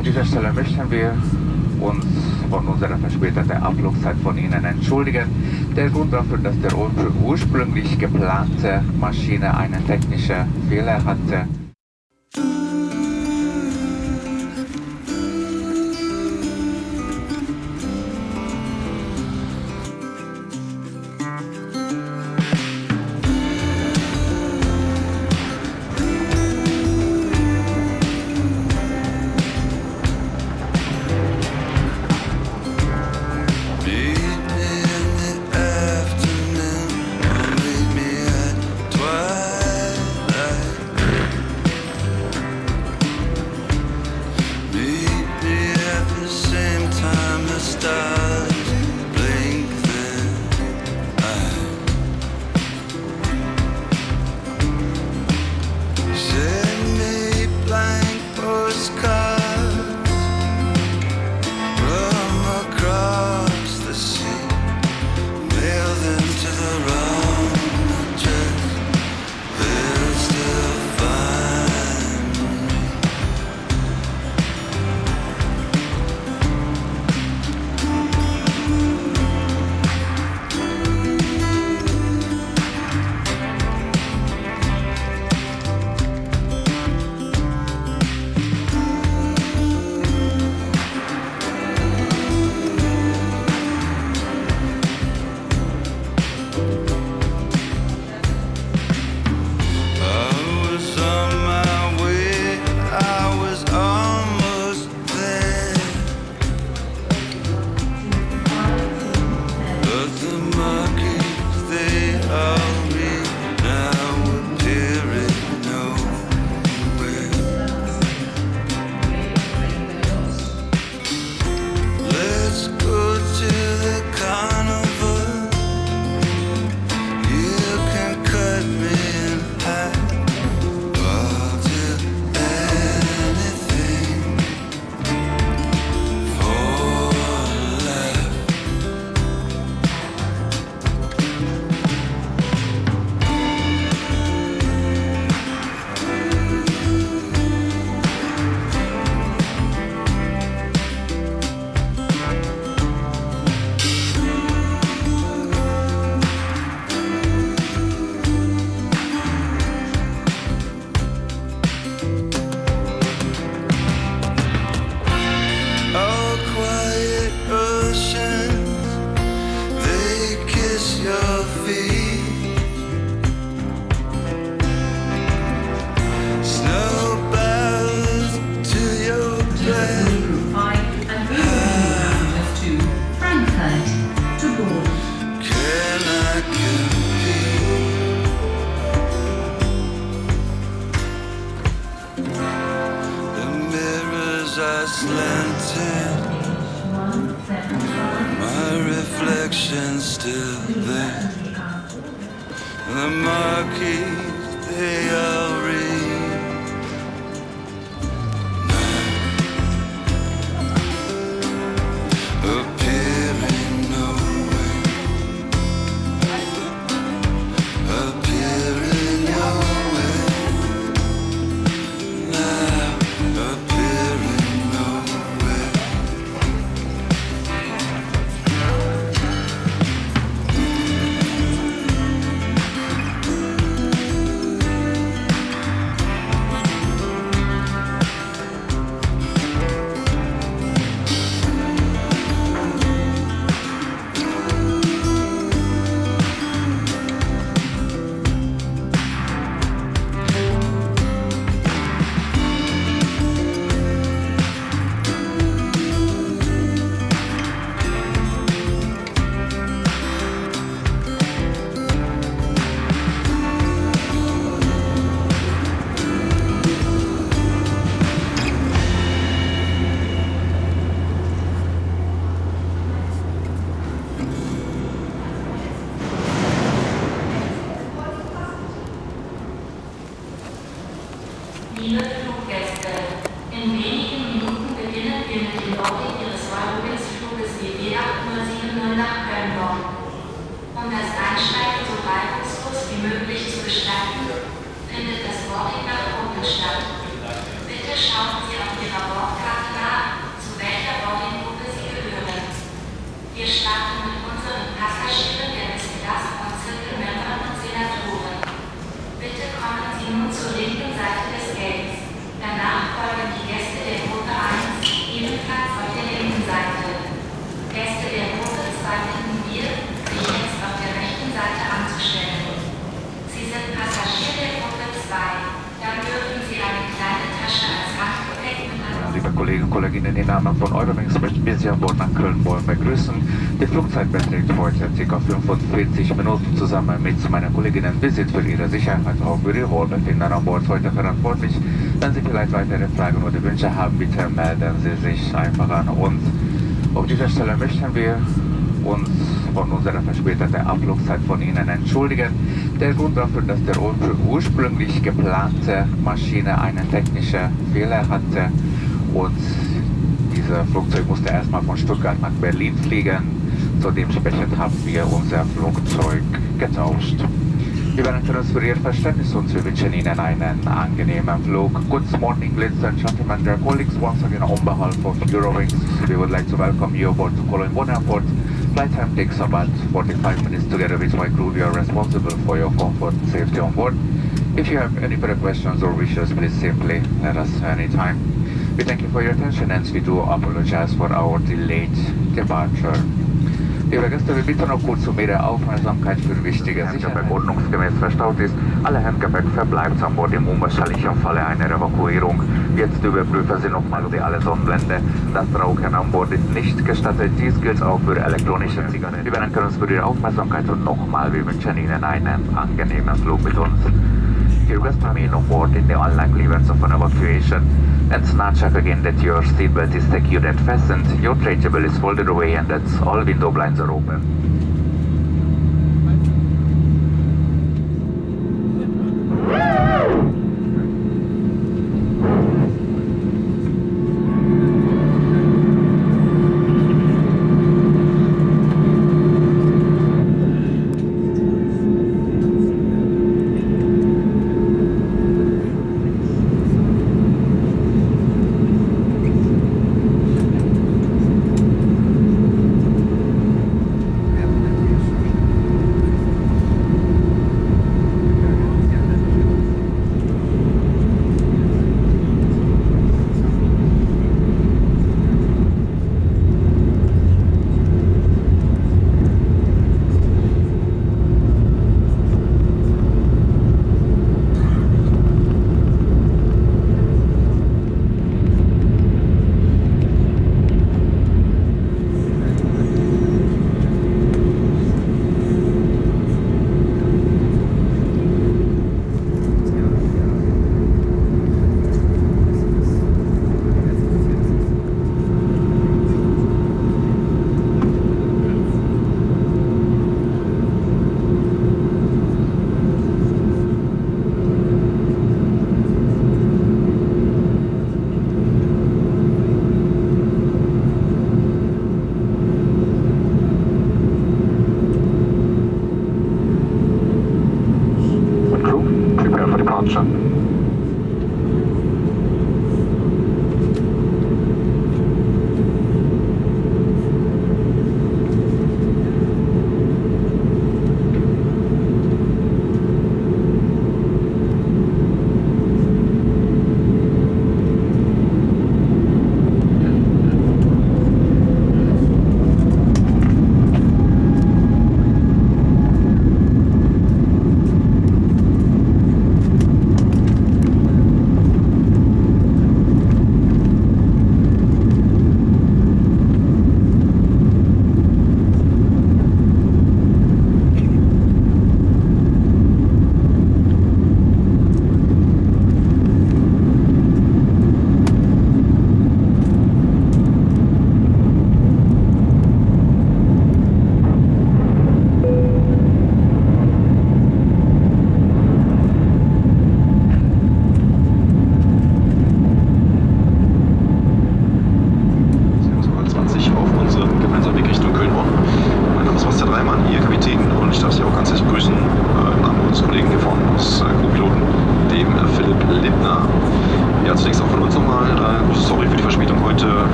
Auf dieser Stelle möchten wir uns von unserer verspäteten Abflugzeit von Ihnen entschuldigen. Der Grund dafür, dass der ursprünglich geplante Maschine einen technischen Fehler hatte. Liebe Fluggäste, in wenigen Minuten beginnen wir mit dem Boarding Ihres Eurowings-Fluges BER A320neo nach Köln-Bonn. Um das Einsteigen so reibungslos wie möglich zu gestalten, findet das Boarding nach oben statt. Bitte schauen Sie auf Ihrer Bordkarte nach Kollegen und Kolleginnen, im Namen von Eurowings möchten wir Sie an Bord nach Köln-Bonn begrüßen. Die Flugzeit beträgt heute ca. 45 Minuten. Zusammen mit meinen Kolleginnen. Wir sind für Ihre Sicherheit auch für Ihr Wohlbefinden an Bord heute verantwortlich. Wenn Sie vielleicht weitere Fragen oder Wünsche haben, bitte melden Sie sich einfach an uns. Auf dieser Stelle möchten wir uns von unserer verspäteten Abflugzeit von Ihnen entschuldigen. Der Grund dafür, dass der ursprünglich geplante Maschine einen technischen Fehler hatte und dieses Flugzeug musste erstmal von Stuttgart nach Berlin fliegen. So dementsprechend haben wir unser Flugzeug getauscht. Wir bedanken uns für Ihr Verständnis und wir wünschen Ihnen einen angenehmen Flug. Good morning, ladies and gentlemen, dear colleagues. Once again, on behalf of Eurowings, we would like to welcome you aboard to Cologne BER Airport. Flight time takes about 45 minutes. Together with my crew, we are responsible for your comfort and safety on board. If you have any further questions or wishes, please simply let us know anytime. We thank you for your attention and we do apologize for our delayed departure. Liebe Gäste, wir bitten noch kurz um Ihre Aufmerksamkeit für wichtige Sicherheit. Ordnungsgemäß verstaut ist. Alle Handgepäck verbleibt an Bord im unwahrscheinlichen Falle einer Evakuierung. Jetzt überprüfen Sie nochmal alle Sonnenblende. Das Rauchen an Bord ist nicht gestattet. Dies gilt auch für elektronische Zigaretten. Wir bedanken uns für Ihre Aufmerksamkeit und nochmal, wir wünschen Ihnen einen angenehmen Flug mit uns. Your guests remain on board in the unlikely events of an evacuation. And now check again that your seatbelt is secured and fastened, your tray table is folded away and that all window blinds are open.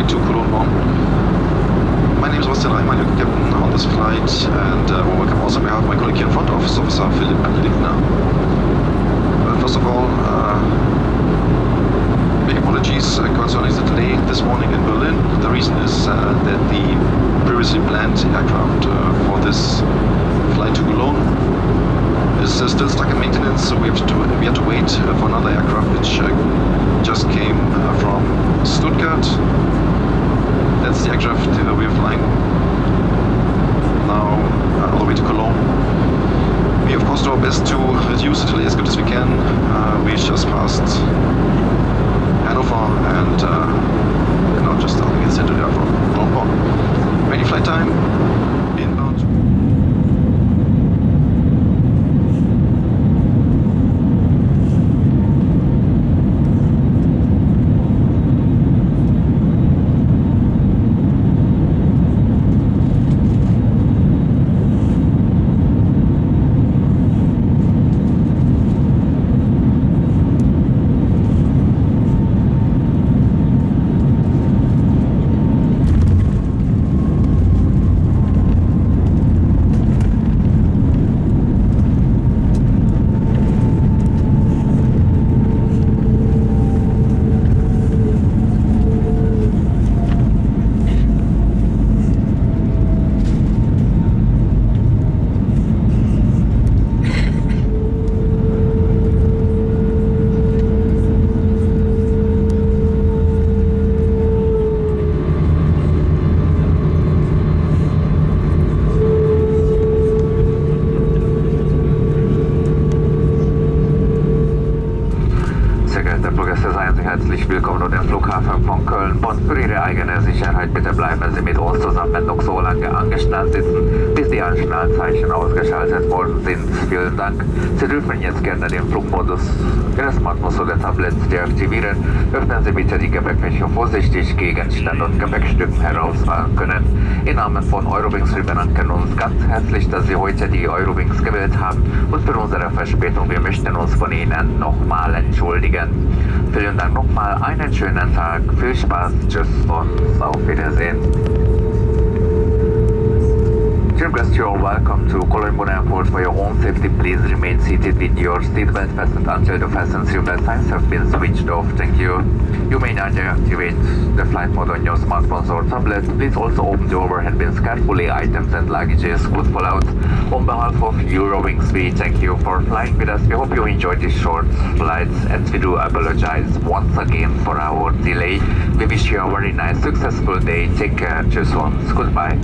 way to Cologne, Bonn. My name is Bastian Reimann, your captain on this flight, and welcome also on behalf of my colleague here in front, Officer Philipp Lindner. First of all, big apologies concerning the delay this morning in Berlin. The reason is that the previously planned aircraft for this flight to Cologne is still stuck in maintenance, so we had to wait for another aircraft which just came from Stuttgart. That's the aircraft we are flying now all the way to Cologne. We of course do our best to reduce the delay as good as we can. We just passed Hanover and now just starting in center there from Bonn. Ready flight time, inbound. Herzlich willkommen an dem Flughafen von Köln-Bonn. Für Ihre eigene Sicherheit bitte bleiben Sie mit uns zusammen noch so lange angeschnallt sitzen, bis die Anschnallzeichen ausgeschaltet worden sind. Vielen Dank. Sie dürfen jetzt gerne den Flugmodus Ihres Smartphones oder Tablets deaktivieren. Öffnen Sie bitte die Gepäckfächer vorsichtig, Gegenstände und Gepäckstücken herausfallen können. Im Namen von Eurowings, wir bedanken uns ganz herzlich, dass Sie heute die Eurowings gewählt haben und für unsere Verspätung. Wir möchten uns von Ihnen nochmal entschuldigen. Vielen Dank nochmal, einen schönen Tag, viel Spaß, tschüss und auf Wiedersehen. Dear guests, you are welcome to Cologne Bonn Airport. For your own safety, please remain seated with your seatbelt fastened until the fasten seatbelt signs have been switched off. Thank you. You may now deactivate the flight mode on your smartphones or tablets. Please also open the overhead bins carefully. Items and luggages could fall out. On behalf of Eurowings, we thank you for flying with us. We hope you enjoyed this short flight, and we do apologize once again for our delay. We wish you a very nice, successful day. Take care. Tschüss und goodbye.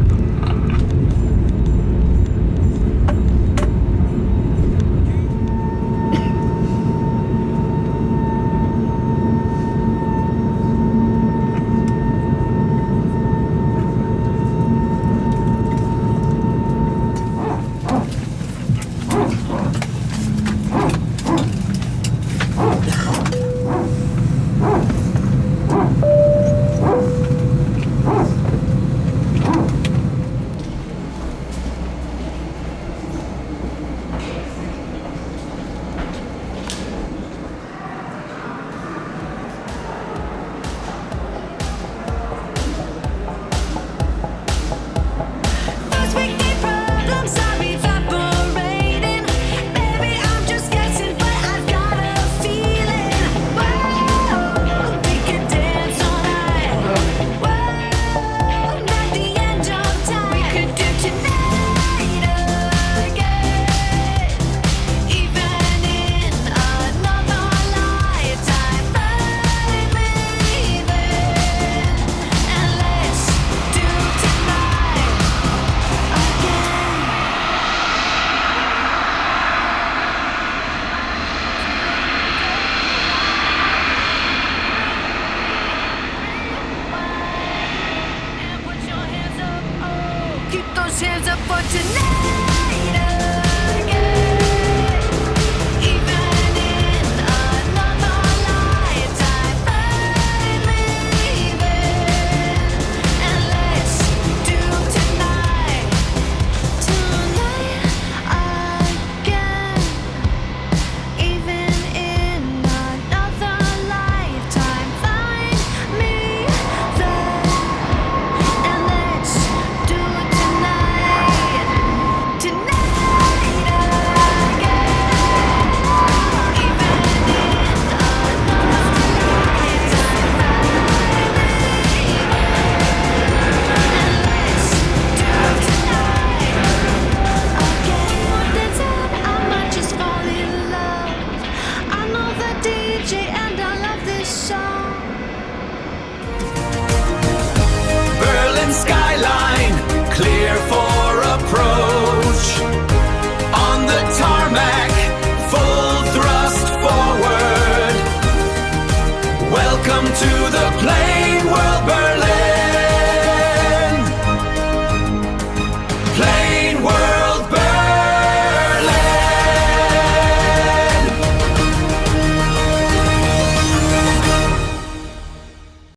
Hands up for tonight.